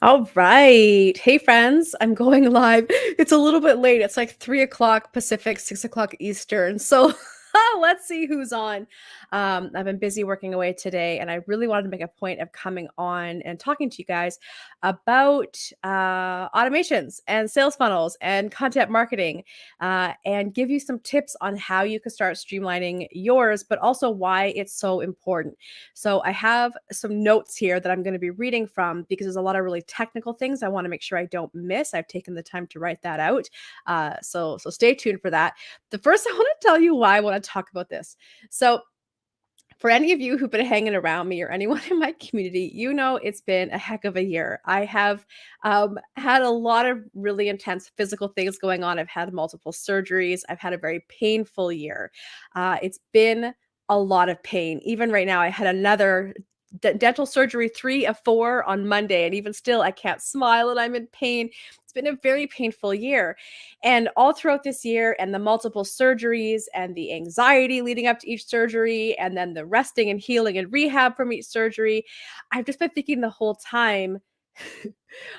All right. Hey, friends. I'm going live. It's a little bit late. It's like 3 o'clock Pacific, 6 o'clock Eastern. So let's see who's on. I've been busy working away today, and I really wanted to make a point of coming on and talking to you guys about automations and sales funnels and content marketing and give you some tips on how you can start streamlining yours, but also why it's so important. So I have some notes here that I'm going to be reading from because there's a lot of really technical things I want to make sure I don't miss. I've taken the time to write that out. So stay tuned for that. The first, I want to tell you why I want to talk about this. So for any of you who've been hanging around me or anyone in my community, you know it's been a heck of a year. I have had a lot of really intense physical things going on. I've had multiple surgeries. I've had a very painful year. It's been a lot of pain. Even right now, I had another dental surgery, 3 of 4 on Monday, and even still, I can't smile and I'm in pain. It's been a very painful year. And all throughout this year, and the multiple surgeries, and the anxiety leading up to each surgery, and then the resting and healing and rehab from each surgery, I've just been thinking the whole time,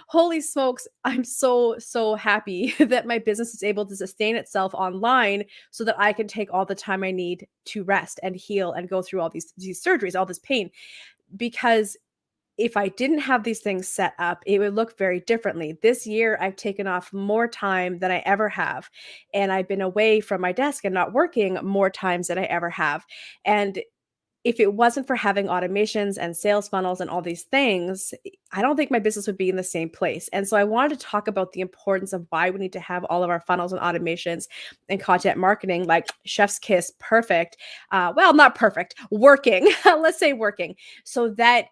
holy smokes, I'm so happy that my business is able to sustain itself online so that I can take all the time I need to rest and heal and go through all these surgeries, all this pain. Because if I didn't have these things set up, it would look very differently. This year, I've taken off more time than I ever have. And I've been away from my desk and not working more times than I ever have. And if it wasn't for having automations and sales funnels and all these things, I don't think my business would be in the same place. And so I wanted to talk about the importance of why we need to have all of our funnels and automations and content marketing, like chef's kiss, perfect. Well, not perfect, working. Let's say working, so that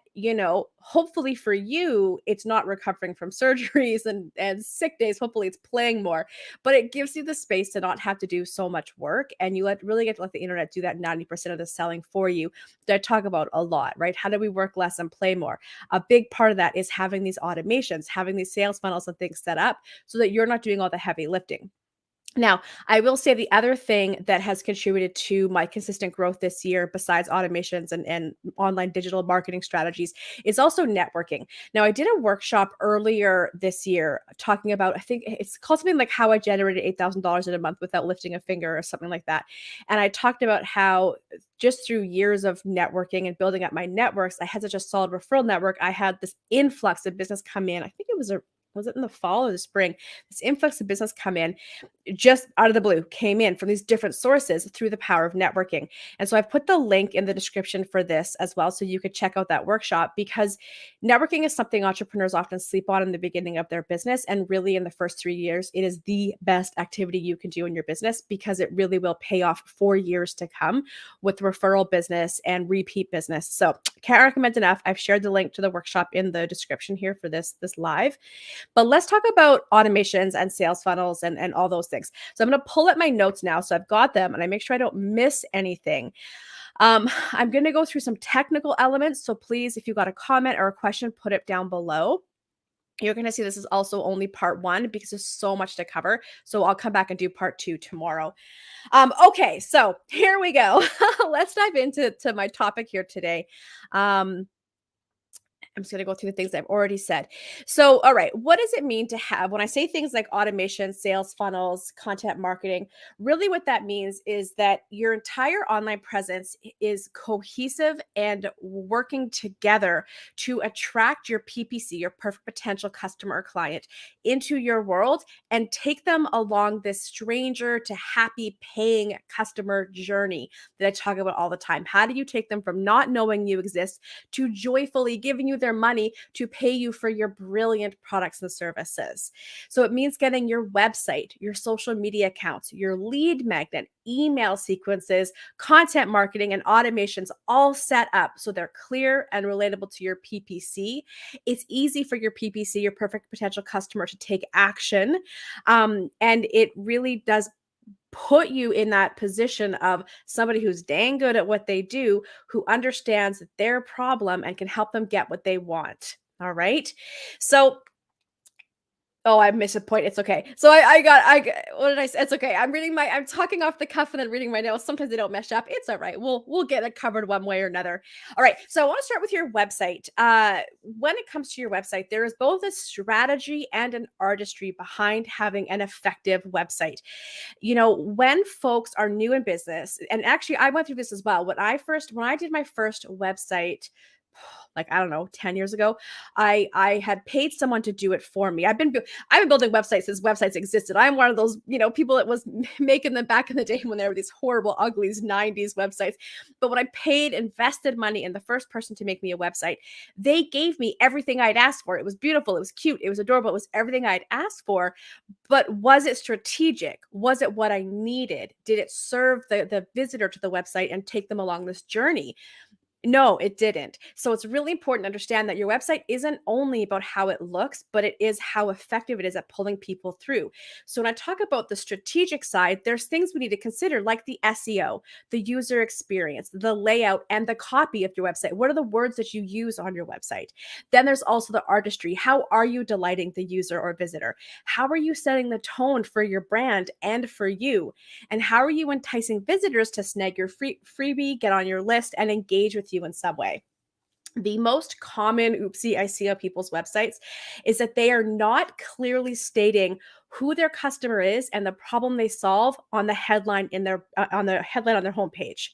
hopefully for you, it's not recovering from surgeries and sick days. Hopefully, it's playing more, but it gives you the space to not have to do so much work, and you really get to let the internet do that 90% of the selling for you that I talk about a lot, right? How do we work less and play more? A big part of that is having these automations, having these sales funnels and things set up so that you're not doing all the heavy lifting. Now, I will say the other thing that has contributed to my consistent growth this year, besides automations and online digital marketing strategies, is also networking. Now, I did a workshop earlier this year talking about, I think it's called something like how I generated $8,000 in a month without lifting a finger or something like that. And I talked about how just through years of networking and building up my networks, I had such a solid referral network. I had this influx of business come in. I think it was it in the fall or the spring? This influx of business come in just out of the blue, came in from these different sources through the power of networking. And so I've put the link in the description for this as well, so you could check out that workshop, because networking is something entrepreneurs often sleep on in the beginning of their business. And really, in the first 3 years, it is the best activity you can do in your business, because it really will pay off for years to come with referral business and repeat business. So can't recommend enough. I've shared the link to the workshop in the description here for this live. But let's talk about automations and sales funnels and all those things. So I'm going to pull up my notes now. So I've got them and I make sure I don't miss anything. I'm going to go through some technical elements. So please, if you got a comment or a question, put it down below. You're going to see this is also only part one because there's so much to cover. So I'll come back and do part two tomorrow. Okay, so here we go. Let's dive into my topic here today. I'm just going to go through the things I've already said. So, all right, what does it mean to have, when I say things like automation, sales funnels, content marketing, really what that means is that your entire online presence is cohesive and working together to attract your PPC, your perfect potential customer or client, into your world and take them along this stranger to happy paying customer journey that I talk about all the time. How do you take them from not knowing you exist to joyfully giving you their money to pay you for your brilliant products and services? So it means getting your website, your social media accounts, your lead magnet, email sequences, content marketing, and automations all set up so they're clear and relatable to your PPC. It's easy for your PPC, your perfect potential customer, to take action. And it really does put you in that position of somebody who's dang good at what they do, who understands their problem and can help them get what they want. All right. So Oh, I missed a point. It's okay. So what did I say? It's okay. I'm talking off the cuff and then reading my notes. Sometimes they don't mesh up. It's all right. We'll get it covered one way or another. All right. So I want to start with your website. When it comes to your website, there is both a strategy and an artistry behind having an effective website. When folks are new in business, and actually I went through this as well. When I did my first website, like I don't know, 10 years ago, I had paid someone to do it for me. I've been building websites since websites existed. I'm one of those, people that was making them back in the day when there were these horrible, ugly 90s websites. But when I invested money in the first person to make me a website, they gave me everything I'd asked for. It was beautiful, it was cute, it was adorable, it was everything I'd asked for. But was it strategic? Was it what I needed? Did it serve the visitor to the website and take them along this journey? No, it didn't. So it's really important to understand that your website isn't only about how it looks, but it is how effective it is at pulling people through. So when I talk about the strategic side, there's things we need to consider like the SEO, the user experience, the layout, and the copy of your website. What are the words that you use on your website? Then there's also the artistry. How are you delighting the user or visitor? How are you setting the tone for your brand and for you? And how are you enticing visitors to snag your freebie, get on your list, and engage with you in some way? The most common oopsie I see on people's websites is that they are not clearly stating who their customer is and the problem they solve on the headline on the headline on their homepage.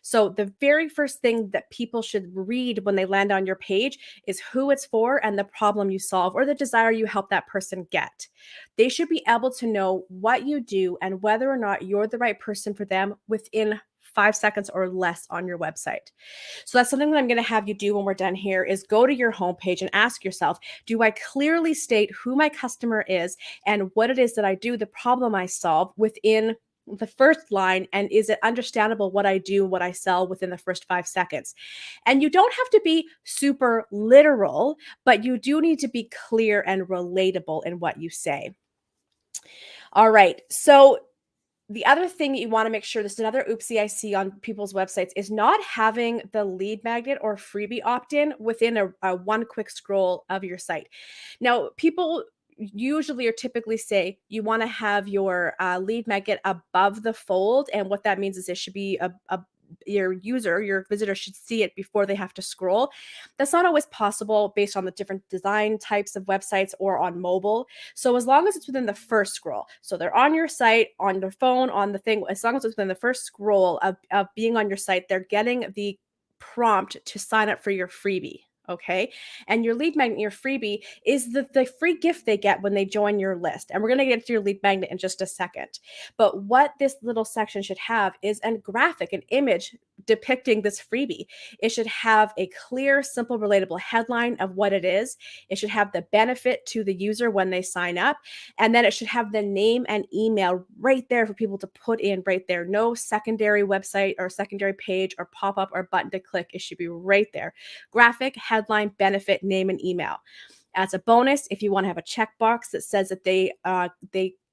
So the very first thing that people should read when they land on your page is who it's for and the problem you solve or the desire you help that person get. They should be able to know what you do and whether or not you're the right person for them within 5 seconds or less on your website. So that's something that I'm going to have you do when we're done here is go to your homepage and ask yourself, do I clearly state who my customer is and what it is that I do, the problem I solve within the first line, and is it understandable what I do, what I sell within the first 5 seconds? And you don't have to be super literal, but you do need to be clear and relatable in what you say. All right. So the other thing that you want to make sure, this is another oopsie I see on people's websites, is not having the lead magnet or freebie opt-in within a one quick scroll of your site. Now, people usually or typically say you want to have your lead magnet above the fold. And what that means is it should be your visitor should see it before they have to scroll. That's not always possible based on the different design types of websites or on mobile. So as long as it's within the first scroll, so they're on your site, on their phone, on the thing, as long as it's within the first scroll of being on your site, they're getting the prompt to sign up for your freebie. Okay. And your lead magnet, your freebie is the free gift they get when they join your list. And we're going to get to your lead magnet in just a second. But what this little section should have is a graphic, an image depicting this freebie. It should have a clear, simple, relatable headline of what it is. It should have the benefit to the user when they sign up. And then it should have the name and email right there for people to put in right there. No secondary website or secondary page or pop up or button to click. It should be right there. Graphic, headline, benefit, name, and email. As a bonus, if you want to have a checkbox that says that they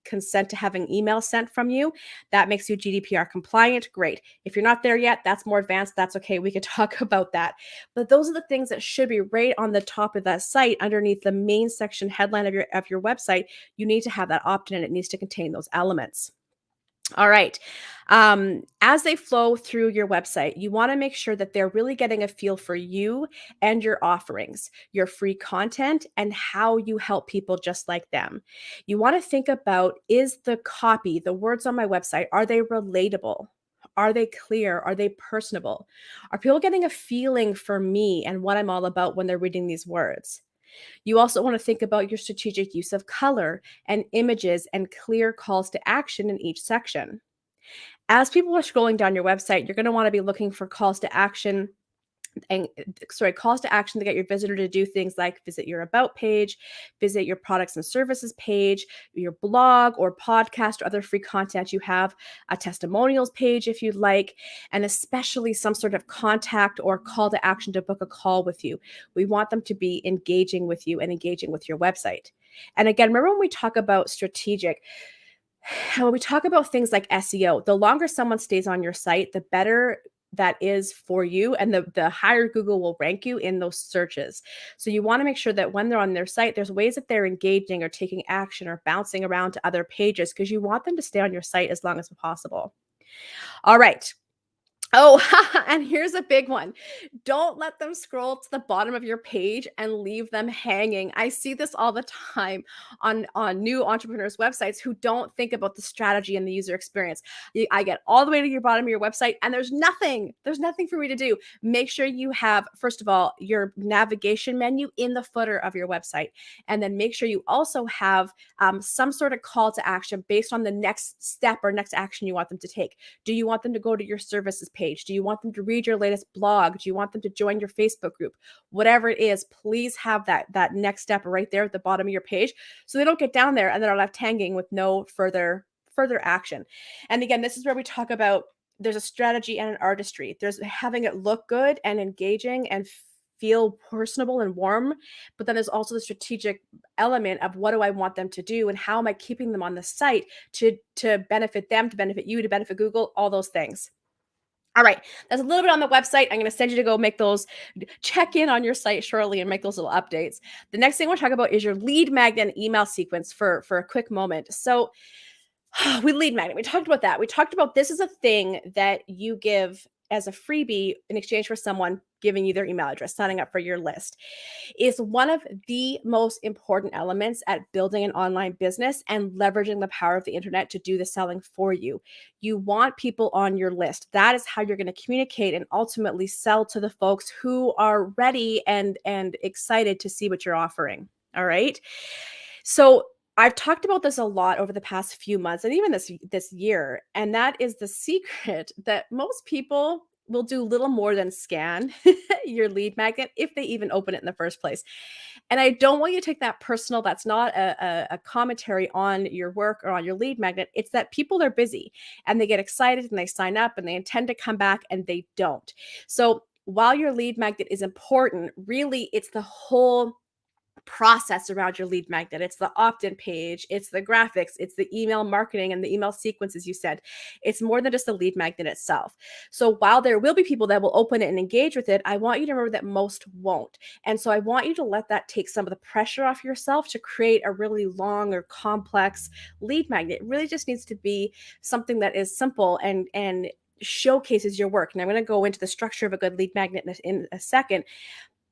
consent to having email sent from you, that makes you GDPR compliant. Great. If you're not there yet, that's more advanced. That's okay. We could talk about that. But those are the things that should be right on the top of that site underneath the main section headline of your website. You need to have that opt-in and it needs to contain those elements. All right. As they flow through your website, you want to make sure that they're really getting a feel for you and your offerings, your free content, and how you help people just like them. You want to think about, is the copy, the words on my website, are they relatable? Are they clear? Are they personable? Are people getting a feeling for me and what I'm all about when they're reading these words? You also want to think about your strategic use of color and images and clear calls to action in each section. As people are scrolling down your website, you're going to want to be looking for calls to action calls to action to get your visitor to do things like visit your about page, visit your products and services page, your blog or podcast or other free content you have, a testimonials page if you'd like, and especially some sort of contact or call to action to book a call with you. We want them to be engaging with you and engaging with your website. And again, remember when we talk about strategic, when we talk about things like SEO, the longer someone stays on your site, the better that is for you, and the higher Google will rank you in those searches. So you want to make sure that when they're on their site, there's ways that they're engaging or taking action or bouncing around to other pages because you want them to stay on your site as long as possible. All right. Oh, and here's a big one. Don't let them scroll to the bottom of your page and leave them hanging. I see this all the time on new entrepreneurs' websites who don't think about the strategy and the user experience. I get all the way to your bottom of your website and there's nothing. There's nothing for me to do. Make sure you have, first of all, your navigation menu in the footer of your website. And then make sure you also have some sort of call to action based on the next step or next action you want them to take. Do you want them to go to your services page? Do you want them to read your latest blog? Do you want them to join your Facebook group? Whatever it is, please have that next step right there at the bottom of your page so they don't get down there and then are left hanging with no further action. And again, this is where we talk about there's a strategy and an artistry. There's having it look good and engaging and feel personable and warm, but then there's also the strategic element of what do I want them to do and how am I keeping them on the site to benefit them, to benefit you, to benefit Google, all those things. All right, that's a little bit on the website. I'm going to send you to go make those, check in on your site shortly and make those little updates. The next thing we'll talk about is your lead magnet and email sequence for a quick moment. So with lead magnet, we talked about that. We talked about this is a thing that you give as a freebie in exchange for someone giving you their email address, signing up for your list. Is one of the most important elements at building an online business and leveraging the power of the internet to do the selling for you. You want people on your list. That is how you're going to communicate and ultimately sell to the folks who are ready and excited to see what you're offering. All right. So I've talked about this a lot over the past few months and even this year, and that is the secret that most people will do little more than scan your lead magnet if they even open it in the first place. And I don't want you to take that personal. That's not a commentary on your work or on your lead magnet. It's that people are busy and they get excited and they sign up and they intend to come back and they don't. So while your lead magnet is important, really it's the whole process around your lead magnet. It's the opt-in page, it's the graphics, it's the email marketing and the email sequences you said. It's more than just the lead magnet itself. So while there will be people that will open it and engage with it, I want you to remember that most won't. And so I want you to let that take some of the pressure off yourself to create a really long or complex lead magnet. It really just needs to be something that is simple and showcases your work. And I'm going to go into the structure of a good lead magnet in a second.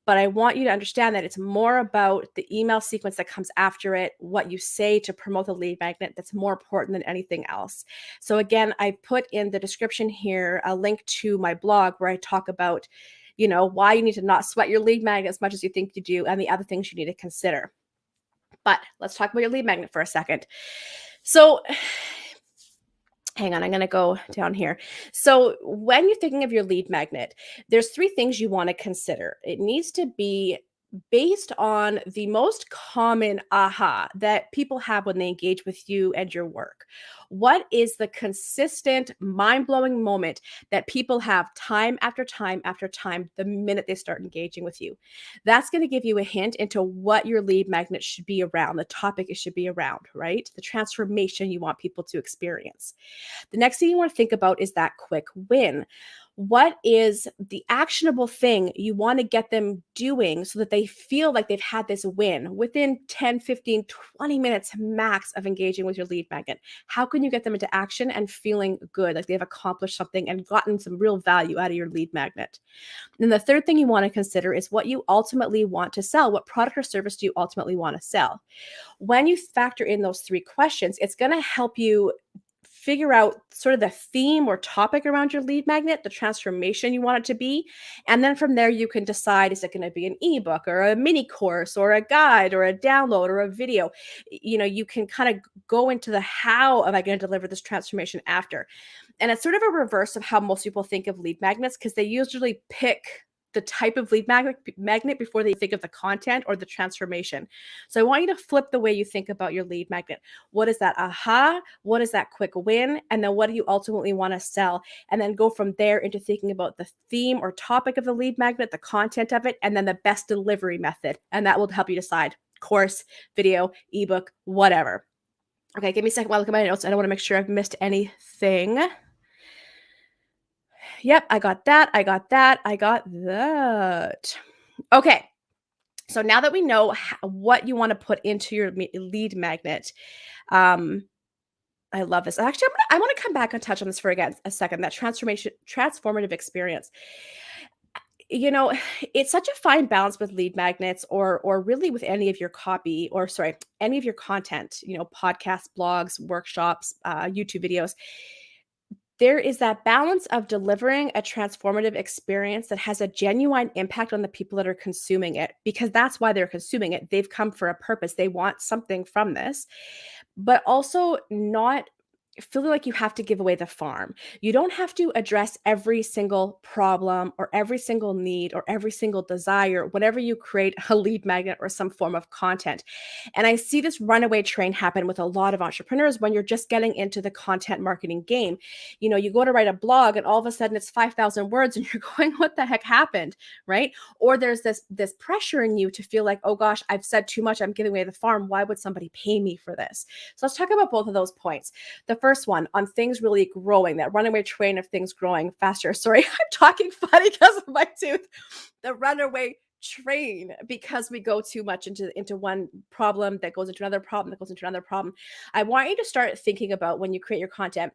But I want you to understand that it's more about the email sequence that comes after it, what you say to promote the lead magnet that's more important than anything else. So again, I put in the description here a link to my blog where I talk about, why you need to not sweat your lead magnet as much as you think you do and the other things you need to consider. But let's talk about your lead magnet for a second. So hang on, I'm going to go down here. So when you're thinking of your lead magnet, there's three things you want to consider. It needs to be based on the most common aha that people have when they engage with you and your work. What is the consistent, mind-blowing moment that people have time after time after time the minute they start engaging with you? That's going to give you a hint into what your lead magnet should be around, the topic it should be around, right? The transformation you want people to experience. The next thing you want to think about is that quick win. What is the actionable thing you want to get them doing so that they feel like they've had this win within 10, 15, 20 minutes max of engaging with your lead magnet? How can you get them into action and feeling good, like they've accomplished something and gotten some real value out of your lead magnet? And the third thing you want to consider is what you ultimately want to sell. What product or service do you ultimately want to sell? When you factor in those three questions, it's going to help you figure out sort of the theme or topic around your lead magnet, the transformation you want it to be. And then from there, you can decide, is it going to be an ebook or a mini course or a guide or a download or a video? You can kind of go into the how am I going to deliver this transformation after. And it's sort of a reverse of how most people think of lead magnets because they usually pick the type of lead magnet before they think of the content or the transformation. So I want you to flip the way you think about your lead magnet. What is that aha? What is that quick win? And then what do you ultimately want to sell? And then go from there into thinking about the theme or topic of the lead magnet, the content of it, and then the best delivery method. And that will help you decide course, video, ebook, whatever. Okay, give me a second while I look at my notes. I don't want to make sure I've missed anything. Yep, I got that. I got that. I got that. Okay. So now that we know what you want to put into your lead magnet, um, I love this. Actually, I want to come back and touch on this for again a second. That transformative experience. You know, it's such a fine balance with lead magnets or really with any of your copy or sorry, any of your content, podcasts, blogs, workshops, YouTube videos. There is that balance of delivering a transformative experience that has a genuine impact on the people that are consuming it because that's why they're consuming it. They've come for a purpose. They want something from this, but also not feeling like you have to give away the farm. You don't have to address every single problem or every single need or every single desire whenever you create a lead magnet or some form of content. And I see this runaway train happen with a lot of entrepreneurs when you're just getting into the content marketing game. You go to write a blog and all of a sudden it's 5,000 words and you're going, what the heck happened? Right? Or there's this pressure in you to feel like, oh gosh, I've said too much. I'm giving away the farm. Why would somebody pay me for this? So let's talk about both of those points. The first one on things really growing, that runaway train of things growing faster. Sorry, I'm talking funny because of my tooth. The runaway train because we go too much into one problem that goes into another problem that goes into another problem. I want you to start thinking about when you create your content,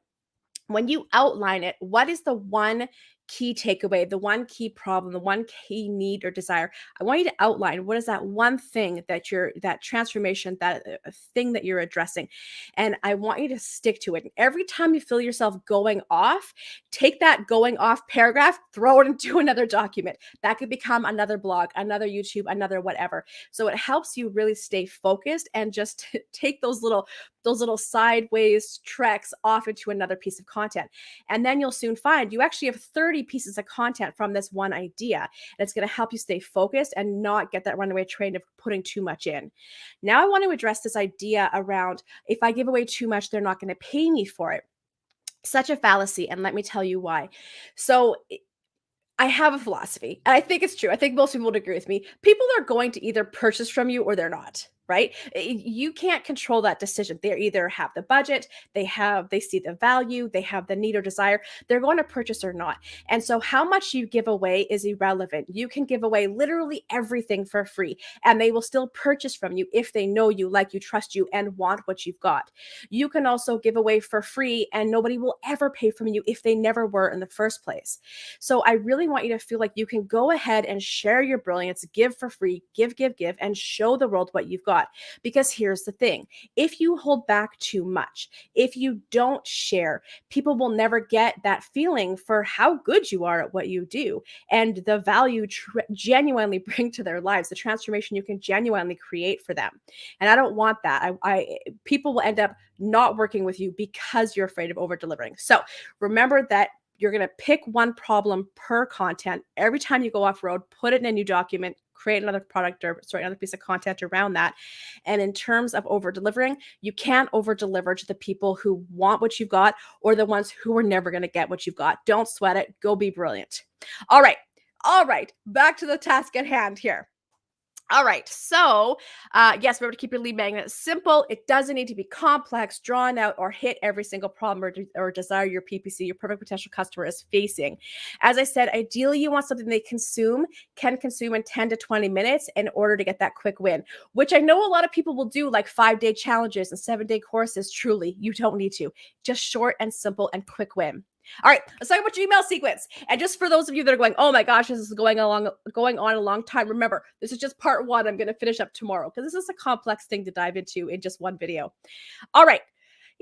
when you outline it, what is the one key takeaway, the one key problem, the one key need or desire? I want you to outline what is that one thing that transformation, that thing that you're addressing. And I want you to stick to it. And every time you feel yourself going off, take that going off paragraph, throw it into another document. That could become another blog, another YouTube, another whatever. So it helps you really stay focused and just take those little sideways treks off into another piece of content. And then you'll soon find you actually have 30 pieces of content from this one idea. And it's going to help you stay focused and not get that runaway train of putting too much in. Now I want to address this idea around if I give away too much, they're not going to pay me for it. Such a fallacy. And let me tell you why. So I have a philosophy, and I think it's true. I think most people would agree with me. People are going to either purchase from you or they're not, right? You can't control that decision. They either have the budget, they see the value, they have the need or desire, they're going to purchase or not. And so how much you give away is irrelevant. You can give away literally everything for free, and they will still purchase from you if they know you, like you, trust you, and want what you've got. You can also give away for free, and nobody will ever pay from you if they never were in the first place. So I really want you to feel like you can go ahead and share your brilliance, give for free, give, and show the world what you've got. Because here's the thing, if you hold back too much, if you don't share, people will never get that feeling for how good you are at what you do and the value genuinely bring to their lives, the transformation you can genuinely create for them. And I don't want that. People will end up not working with you because you're afraid of over delivering. So remember that you're going to pick one problem per content. Every time you go off road, put it in a new document, create another another piece of content around that. And in terms of over delivering, you can't over deliver to the people who want what you've got or the ones who are never going to get what you've got. Don't sweat it. Go be brilliant. All right. Back to the task at hand here. All right. So, yes, remember to keep your lead magnet simple. It doesn't need to be complex, drawn out, or hit every single problem or desire your PPC, your perfect potential customer, is facing. As I said, ideally, you want something they can consume in 10 to 20 minutes in order to get that quick win, which I know a lot of people will do, like 5-day challenges and 7-day courses. Truly, you don't need to. Just short and simple and quick win. All right, let's talk about your email sequence. And just for those of you that are going, oh my gosh, this is going on a long time. Remember, this is just part one. I'm going to finish up tomorrow because this is a complex thing to dive into in just one video. All right.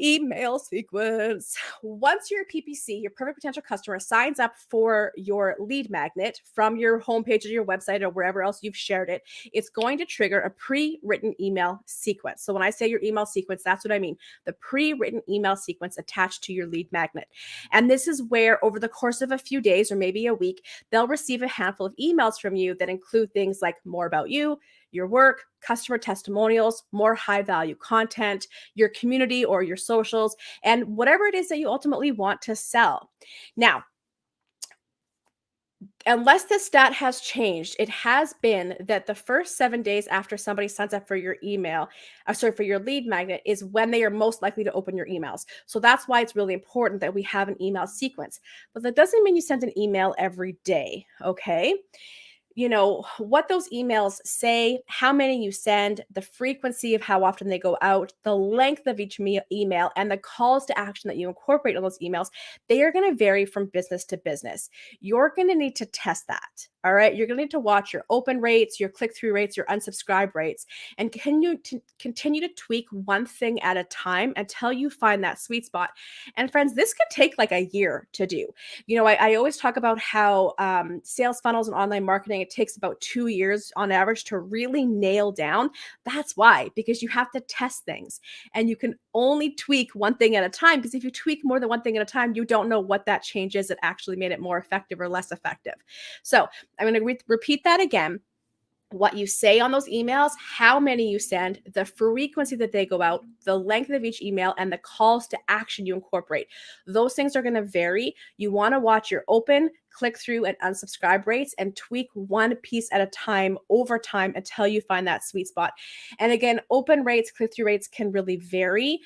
Email sequence. Once your PPC, your perfect potential customer, signs up for your lead magnet from your homepage or your website or wherever else you've shared it, it's going to trigger a pre-written email sequence. So when I say your email sequence, that's what I mean. The pre-written email sequence attached to your lead magnet. And this is where over the course of a few days or maybe a week, they'll receive a handful of emails from you that include things like more about you, your work, customer testimonials, more high value content, your community or your socials, and whatever it is that you ultimately want to sell. Now, Unless this stat has changed, it has been that the first 7 days after somebody signs up for your email, sorry, for your lead magnet is when they are most likely to open your emails. So that's why it's really important that we have an email sequence. But that doesn't mean you send an email every day, okay? What those emails say, how many you send, the frequency of how often they go out, the length of each email, and the calls to action that you incorporate on those emails, they are going to vary from business to business. You're going to need to test that. All right. You're going to need to watch your open rates, your click through rates, your unsubscribe rates, and continue to tweak one thing at a time until you find that sweet spot. And friends, this could take like a year to do. I always talk about how sales funnels and online marketing, it takes about 2 years on average to really nail down. That's why, because you have to test things and you can only tweak one thing at a time. Because if you tweak more than one thing at a time, you don't know what that change is that actually made it more effective or less effective. So I'm going to repeat that again. What you say on those emails, how many you send, the frequency that they go out, the length of each email, and the calls to action you incorporate. Those things are going to vary. You want to watch your open, click through, and unsubscribe rates and tweak one piece at a time over time until you find that sweet spot. And again, open rates, click through rates can really vary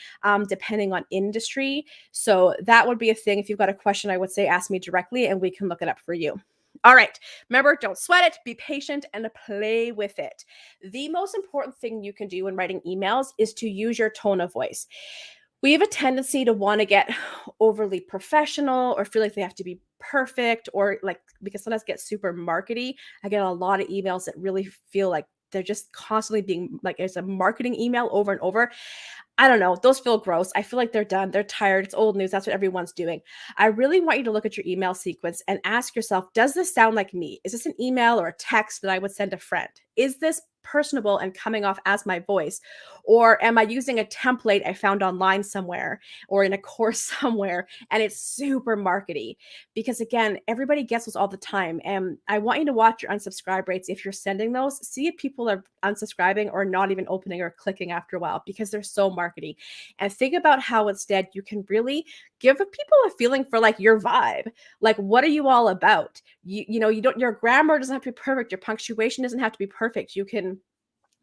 depending on industry. So that would be a thing. If you've got a question, I would say ask me directly and we can look it up for you. All right. Remember, don't sweat it, be patient, and play with it. The most important thing you can do when writing emails is to use your tone of voice. We have a tendency to want to get overly professional or feel like they have to be perfect, or like, because sometimes get super markety. I get a lot of emails that really feel like they're just constantly being like it's a marketing email over and over. I don't know. Those feel gross. I feel like they're done. They're tired. It's old news. That's what everyone's doing. I really want you to look at your email sequence and ask yourself, does this sound like me? Is this an email or a text that I would send a friend? Is this personable and coming off as my voice? Or am I using a template I found online somewhere or in a course somewhere and it's super markety? Because again, everybody gets those all the time. And I want you to watch your unsubscribe rates. If you're sending those, see if people are unsubscribing or not even opening or clicking after a while because they're so markety. And think about how instead you can really give people a feeling for like your vibe. Like, what are you all about? Your grammar doesn't have to be perfect. Your punctuation doesn't have to be perfect. You can,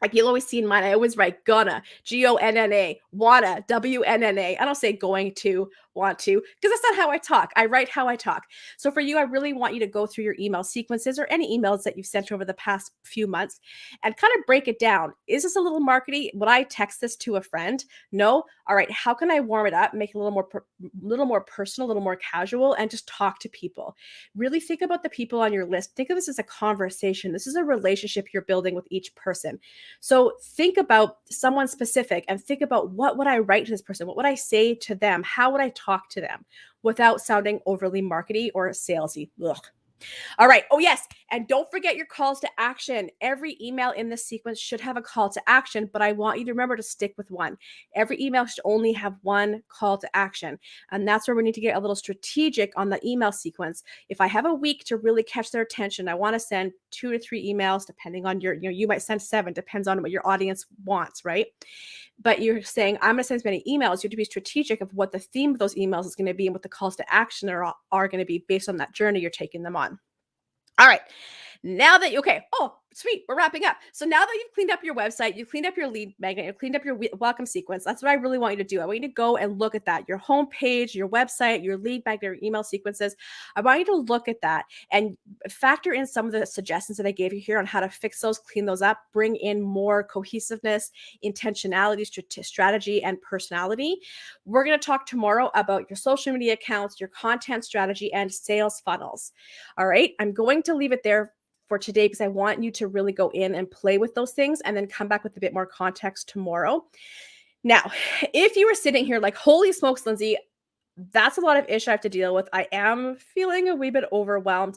like, you'll always see in mine, I always write gonna, Gonna, wanna, WNNA. I don't say going to, want to, because that's not how I talk. I write how I talk. So for you, I really want you to go through your email sequences or any emails that you've sent over the past few months and kind of break it down. Is this a little markety? Would I text this to a friend? No. All right. How can I warm it up, make it a little more personal, a little more casual, and just talk to people? Really think about the people on your list. Think of this as a conversation. This is a relationship you're building with each person. So think about someone specific and think about, what would I write to this person? What would I say to them? How would I talk to them without sounding overly markety or salesy? Ugh. All right. Oh, yes. And don't forget your calls to action. Every email in this sequence should have a call to action, but I want you to remember to stick with one. Every email should only have one call to action. And that's where we need to get a little strategic on the email sequence. If I have a week to really catch their attention, I want to send 2 to 3 emails, depending on you might send 7, depends on what your audience wants, right? But you're saying, I'm going to send as many emails. You have to be strategic of what the theme of those emails is going to be and what the calls to action are going to be based on that journey you're taking them on. All right. Okay. Oh, sweet. We're wrapping up. So now that you've cleaned up your website, you've cleaned up your lead magnet, you've cleaned up your welcome sequence. That's what I really want you to do. I want you to go and look at that. Your homepage, your website, your lead magnet, your email sequences. I want you to look at that and factor in some of the suggestions that I gave you here on how to fix those, clean those up, bring in more cohesiveness, intentionality, strategy, and personality. We're going to talk tomorrow about your social media accounts, your content strategy, and sales funnels. All right. I'm going to leave it there for today because I want you to really go in and play with those things and then come back with a bit more context tomorrow. Now, if you were sitting here like, holy smokes, Lindsay, that's a lot of ish I have to deal with. I am feeling a wee bit overwhelmed.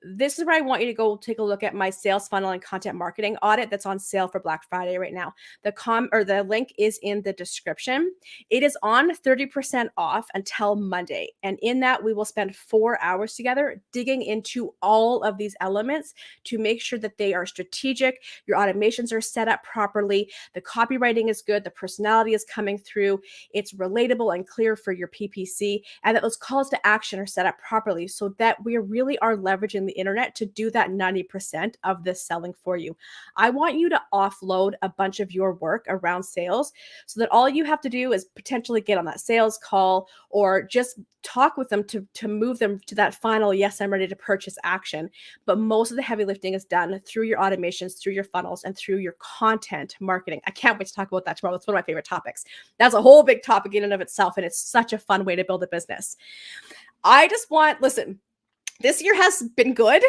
This is where I want you to go take a look at my sales funnel and content marketing audit that's on sale for Black Friday right now. The link is in the description. It is on 30% off until Monday. And in that, we will spend 4 hours together digging into all of these elements to make sure that they are strategic, your automations are set up properly, the copywriting is good, the personality is coming through, it's relatable and clear for your PPC, and that those calls to action are set up properly so that we really are leveraging the internet to do that 90% of the selling for you. I want you to offload a bunch of your work around sales so that all you have to do is potentially get on that sales call or just talk with them to move them to that final, yes, I'm ready to purchase action. But most of the heavy lifting is done through your automations, through your funnels, and through your content marketing. I can't wait to talk about that tomorrow. That's one of my favorite topics. That's a whole big topic in and of itself, and it's such a fun way to build a business. Listen, this year has been good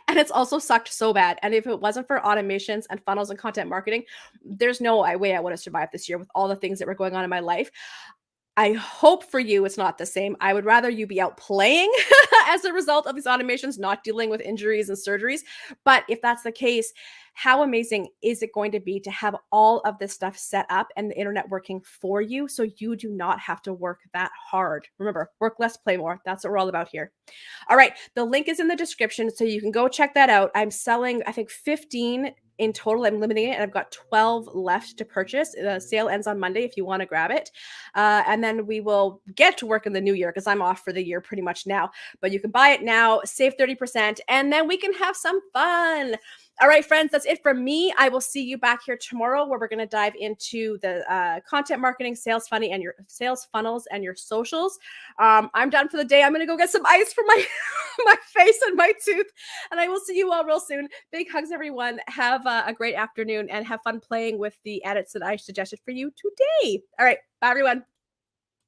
and it's also sucked so bad. And if it wasn't for automations and funnels and content marketing, there's no way I would have survived this year with all the things that were going on in my life. I hope for you it's not the same. I would rather you be out playing as a result of these automations, not dealing with injuries and surgeries. But if that's the case, how amazing is it going to be to have all of this stuff set up and the internet working for you so you do not have to work that hard? Remember, work less, play more. That's what we're all about here. All right. The link is in the description, so you can go check that out. I'm selling, I think, 15 in total. I'm limiting it, and I've got 12 left to purchase. The sale ends on Monday if you want to grab it. And then we will get to work in the new year because I'm off for the year pretty much now. But you can buy it now, save 30%, and then we can have some fun. All right, friends, that's it from me. I will see you back here tomorrow where we're going to dive into the content marketing, sales funny, and your sales funnels and your socials. I'm done for the day. I'm going to go get some ice for my my face and my tooth, and I will see you all real soon. Big hugs, everyone. Have a great afternoon and have fun playing with the edits that I suggested for you today. All right, bye, everyone.